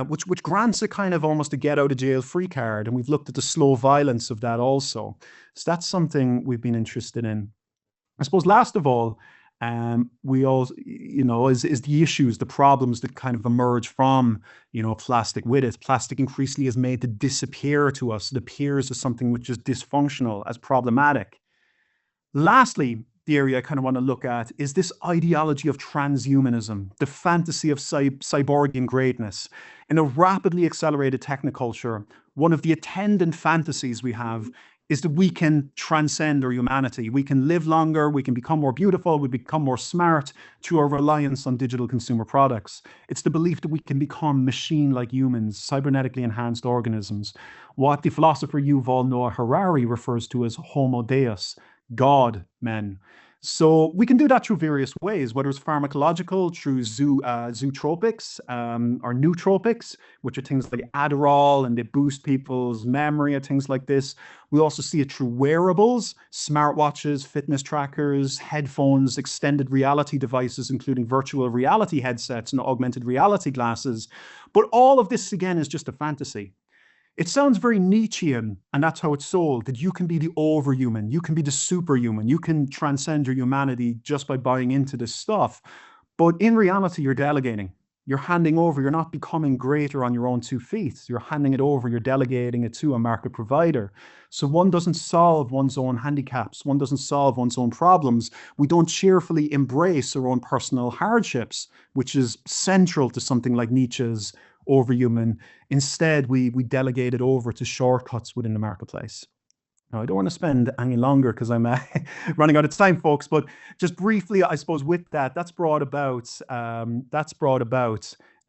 which grants it kind of almost a get-out-of-jail-free card. And we've looked at the slow violence of that also. So that's something we've been interested in. I suppose, last of all, we all, is the issues, the problems that kind of emerge from, plastic with it. Plastic increasingly is made to disappear to us. It appears as something which is dysfunctional, as problematic. Lastly, the area I kind of want to look at is this ideology of transhumanism, the fantasy of cyborgian greatness. In a rapidly accelerated technoculture, one of the attendant fantasies we have is that we can transcend our humanity. We can live longer, we can become more beautiful, we become more smart through our reliance on digital consumer products. It's the belief that we can become machine-like humans, cybernetically enhanced organisms. What the philosopher Yuval Noah Harari refers to as Homo Deus, God men. So we can do that through various ways, whether it's pharmacological, through zootropics, or nootropics, which are things like Adderall, and they boost people's memory and things like this. We also see it through wearables, smartwatches, fitness trackers, headphones, extended reality devices, including virtual reality headsets and augmented reality glasses. But all of this, again, is just a fantasy. It sounds very Nietzschean, and that's how it's sold, that you can be the overhuman, you can be the superhuman, you can transcend your humanity just by buying into this stuff. But in reality, you're delegating. You're handing over, you're not becoming greater on your own 2 feet. You're handing it over, you're delegating it to a market provider. So one doesn't solve one's own handicaps, one doesn't solve one's own problems. We don't cheerfully embrace our own personal hardships, which is central to something like Nietzsche's overhuman. Instead, we delegate it over to shortcuts within the marketplace. Now, I don't want to spend any longer because I'm running out of time, folks. But just briefly, I suppose with that, that's brought about a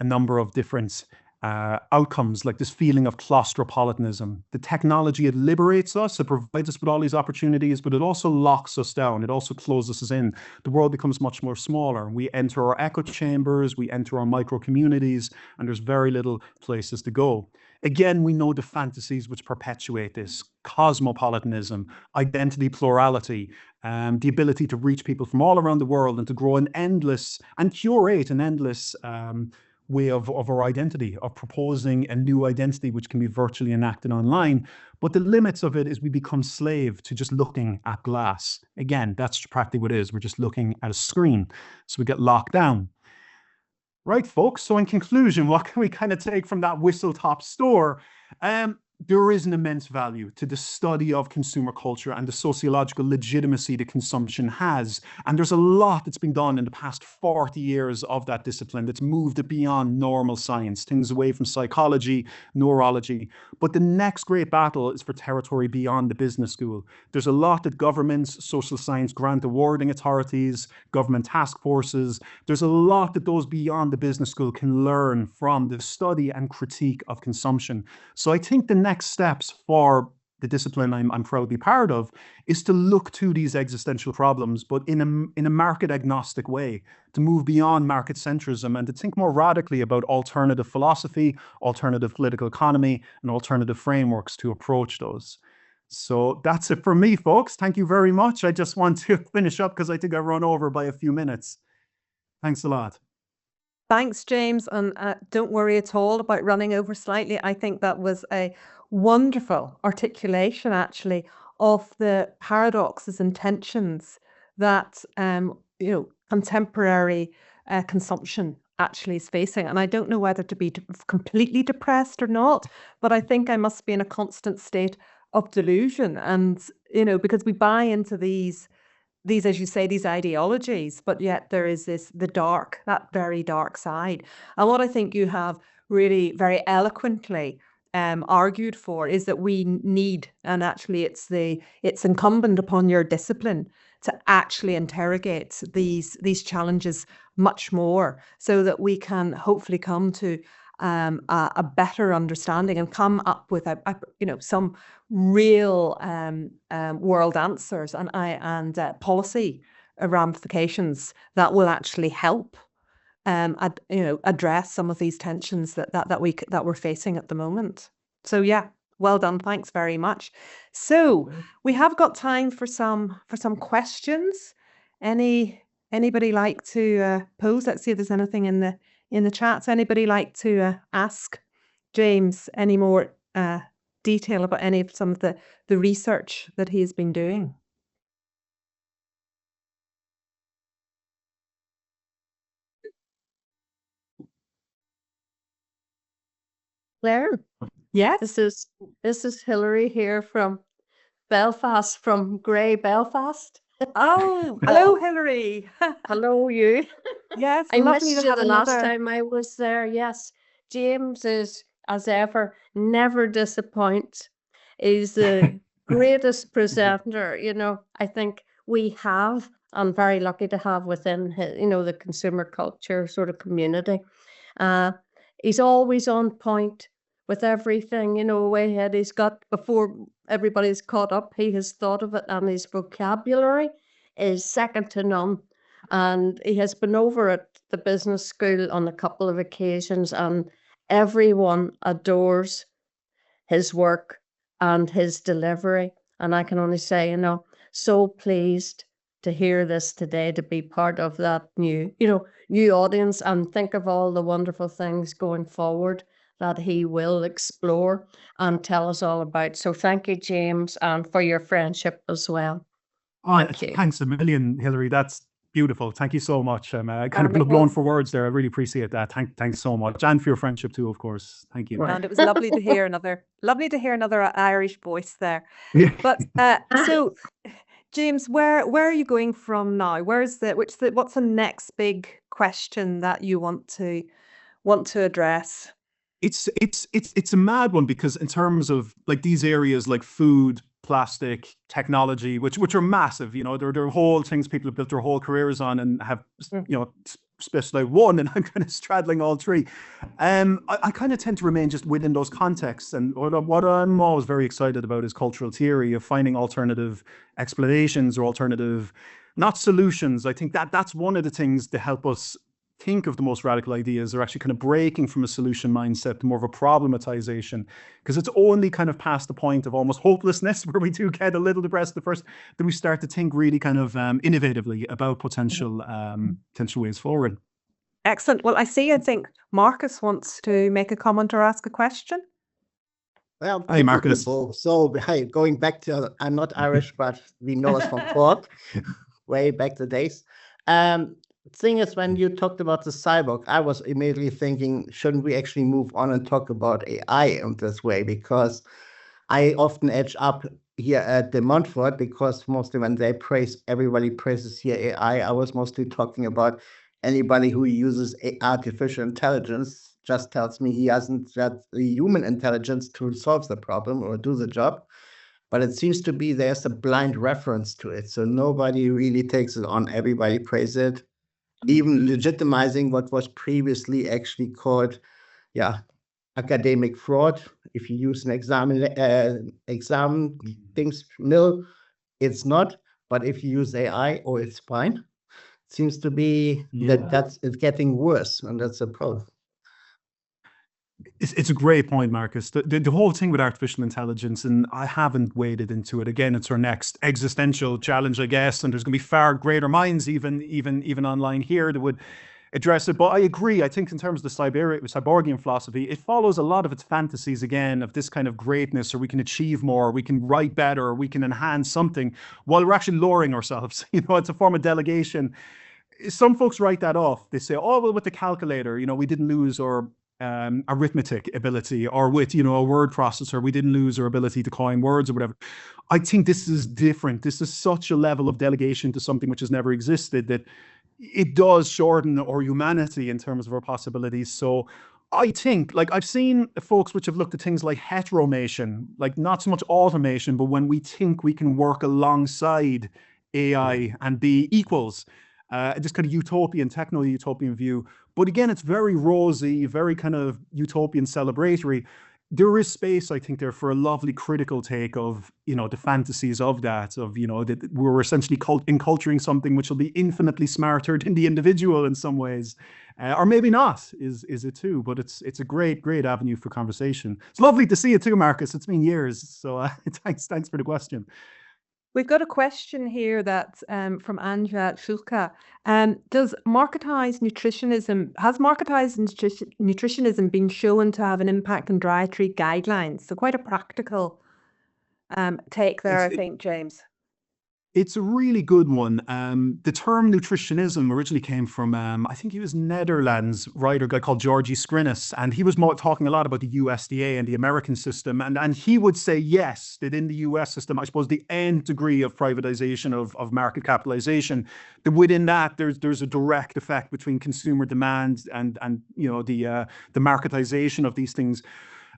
number of different outcomes, like this feeling of claustropolitanism. The technology, it liberates us, it provides us with all these opportunities, but it also locks us down. It also closes us in. The world becomes much more smaller. We enter our echo chambers, we enter our micro communities, and there's very little places to go. Again, we know the fantasies which perpetuate this: cosmopolitanism, identity plurality, the ability to reach people from all around the world and to grow an endless and curate an endless way of our identity, of proposing a new identity which can be virtually enacted online. But the limits of it is we become slave to just looking at glass. Again, that's practically what it is. We're just looking at a screen. So we get locked down. Right, folks. So in conclusion, what can we kind of take from that whistle-top store? There is an immense value to the study of consumer culture and the sociological legitimacy that consumption has. And there's a lot that's been done in the past 40 years of that discipline that's moved it beyond normal science, things away from psychology, neurology. But the next great battle is for territory beyond the business school. There's a lot that governments, social science grant awarding authorities, government task forces, there's a lot that those beyond the business school can learn from the study and critique of consumption. So I think the next steps for the discipline I'm proudly part of is to look to these existential problems, but in a market agnostic way, to move beyond market centrism and to think more radically about alternative philosophy, alternative political economy, and alternative frameworks to approach those. So that's it for me, folks. Thank you very much. I just want to finish up because I think I run over by a few minutes. Thanks a lot. Thanks, James. And don't worry at all about running over slightly. I think that was a wonderful articulation, actually, of the paradoxes and tensions that contemporary consumption actually is facing. And I don't know whether to be completely depressed or not, but I think I must be in a constant state of delusion. And because we buy into these, as you say, these ideologies, but yet there is that very dark side. And what I think you have really very eloquently argued for is that we need, and actually it's incumbent upon your discipline to actually interrogate these challenges much more, so that we can hopefully come to a better understanding and come up with some real world answers and policy ramifications that will actually help address some of these tensions that we're facing at the moment. So yeah, well done. Thanks very much. So we have got time for some questions. Anybody like to pose? Let's see if there's anything in the chat. Anybody like to ask James any more detail about any of some of the research that he has been doing? Claire, Yes. this is Hilary here from Belfast, from grey Belfast. Oh, hello, Hilary. Hello, you. Yes, I lovely missed to you have the last another. time I was there. Yes, James is, as ever, never disappoints. He's the greatest presenter, I think we have. I'm very lucky to have within his, the consumer culture sort of community. He's always on point with everything, way ahead. He's got, before everybody's caught up, he has thought of it, and his vocabulary is second to none. And he has been over at the business school on a couple of occasions, and everyone adores his work and his delivery. And I can only say, so pleased to hear this today, to be part of that new audience, and think of all the wonderful things going forward that he will explore and tell us all about. So thank you, James, and for your friendship as well. Thank you. Thanks a million, Hilary. That's beautiful. Thank you so much. I'm kind of And it blown was- for words there. I really appreciate that. Thanks so much, and for your friendship too, of course. Thank you. Right. And it was lovely to hear another Irish voice there. Yeah. But so, James, where are you going from now? What's the next big question that you want to address? It's a mad one, because in terms of like these areas like food, plastic, technology, which are massive, they're whole things people have built their whole careers on and have, specialized one, and I'm kind of straddling all three. I kind of tend to remain just within those contexts, and what I'm always very excited about is cultural theory, of finding alternative explanations or alternative, not solutions. I think that's one of the things to help us think of the most radical ideas, are actually kind of breaking from a solution mindset to more of a problematization, because it's only kind of past the point of almost hopelessness where we do get a little depressed at first, that we start to think really kind of innovatively about potential ways forward. Excellent. Well, I think Marcus wants to make a comment or ask a question. Well, Hey, Marcus. So, hey, going back to, I'm not Irish, but we know us from Cork, way back the days. Thing is, when you talked about the cyborg, I was immediately thinking, shouldn't we actually move on and talk about AI in this way? Because I often edge up here at the Montfort, because mostly when everybody praises here AI, I was mostly talking about anybody who uses artificial intelligence just tells me he hasn't got the human intelligence to solve the problem or do the job. But it seems to be there's a blind reference to it. So nobody really takes it on. Everybody praises it, even legitimizing what was previously actually called, academic fraud. If you use an exam things, no, it's not. But if you use AI, it's fine. Seems to be that it's getting worse, and that's a problem. It's a great point, Marcus. The whole thing with artificial intelligence, and I haven't waded into it. Again, it's our next existential challenge, I guess, and there's going to be far greater minds, even online here, that would address it. But I agree. I think in terms of the cyborgian philosophy, it follows a lot of its fantasies, again, of this kind of greatness, or we can achieve more, we can write better, or we can enhance something, while we're actually lowering ourselves. It's a form of delegation. Some folks write that off. They say, oh, well, with the calculator, we didn't lose our arithmetic ability, or with a word processor, we didn't lose our ability to coin words or whatever. I think this is different. This is such a level of delegation to something which has never existed, that it does shorten our humanity in terms of our possibilities. So I think, like, I've seen folks which have looked at things like heteromation, like not so much automation, but when we think we can work alongside AI and be equals, this kind of utopian, techno-utopian view. But again, it's very rosy, very kind of utopian celebratory. There is space, I think, there for a lovely critical take of, the fantasies of that, that we're essentially enculturing something which will be infinitely smarter than the individual in some ways. Or maybe not, is it too? But it's a great avenue for conversation. It's lovely to see you too, Marcus. It's been years. So thanks for the question. We've got a question here that's from Anja Schulka. Has marketized nutritionism been shown to have an impact on dietary guidelines? So quite a practical take there, I think, James. It's a really good one. The term nutritionism originally came from, I think he was Netherlands writer, a guy called Georgi Skrinis, and he was talking a lot about the USDA and the American system. And he would say, yes, that in the US system, I suppose the nth degree of privatization of market capitalization, that within that, there's a direct effect between consumer demand and the marketization of these things.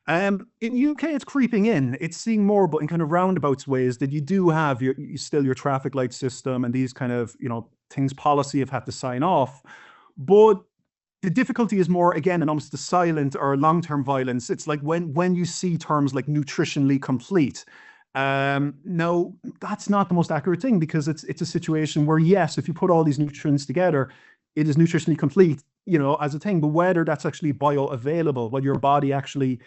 In UK, it's creeping in. It's seeing more, but in kind of roundabouts ways, that you do have your traffic light system and these kind of things policy have had to sign off. But the difficulty is more, again, in almost the silent or long-term violence. It's like when you see terms like nutritionally complete, No, that's not the most accurate thing, because it's a situation where, yes, if you put all these nutrients together, it is nutritionally complete, as a thing. But whether that's actually bioavailable, whether your body actually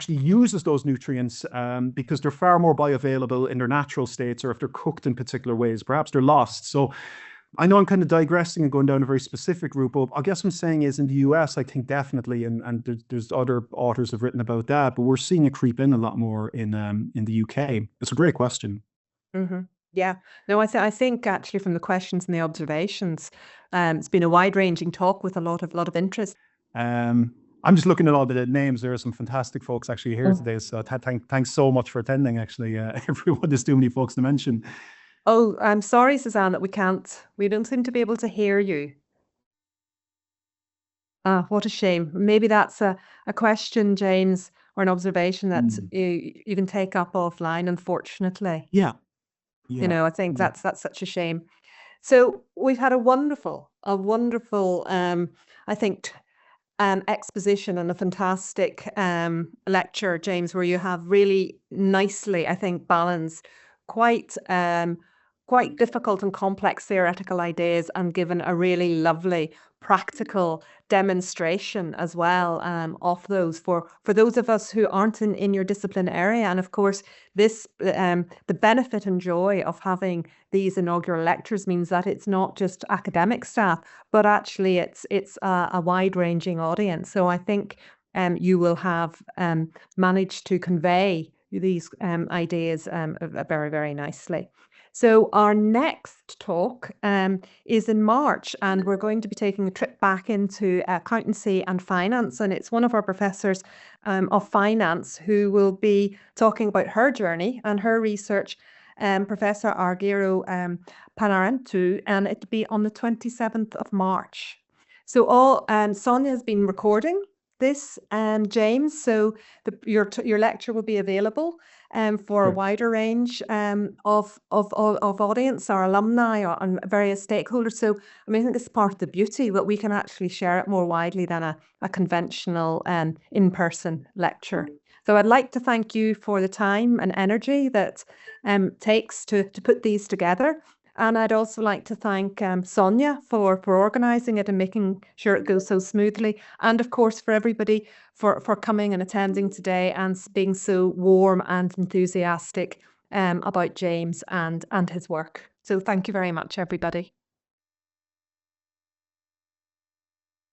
uses those nutrients, because they're far more bioavailable in their natural states, or if they're cooked in particular ways, perhaps they're lost. So I know I'm kind of digressing and going down a very specific route, but I guess what I'm saying is, in the US, I think definitely, and there's other authors have written about that, but we're seeing it creep in a lot more in the UK. It's a great question. Yeah, no, I think actually from the questions and the observations, it's been a wide-ranging talk with a lot of interest. I'm just looking at all the names. There are some fantastic folks actually here today, so thanks so much for attending. Actually, everyone, there's too many folks to mention. Oh, I'm sorry, Suzanne, that we don't seem to be able to hear you. Ah, what a shame. Maybe that's a question, James, or an observation that you can take up offline, unfortunately. Yeah. I think that's such a shame. So we've had a wonderful, I think, exposition and a fantastic lecture, James, where you have really nicely, I think, balanced quite difficult and complex theoretical ideas, and given a really lovely practical demonstration as well of those for those of us who aren't in your discipline area. And of course, this the benefit and joy of having these inaugural lectures means that it's not just academic staff, but actually it's a wide-ranging audience. So I think you will have managed to convey these ideas very, very nicely. So our next talk is in March, and we're going to be taking a trip back into accountancy and finance. And it's one of our professors of finance who will be talking about her journey and her research, Professor Argiro Panarentu, and it'll be on the 27th of March. So Sonia has been recording this, James, so your lecture will be available for a wider range of audience, our alumni, and various stakeholders. So I mean, I think it's part of the beauty that we can actually share it more widely than a conventional in-person lecture. So I'd like to thank you for the time and energy that takes to put these together. And I'd also like to thank Sonia for organising it and making sure it goes so smoothly. And of course, for everybody for coming and attending today and being so warm and enthusiastic about James and his work. So thank you very much, everybody.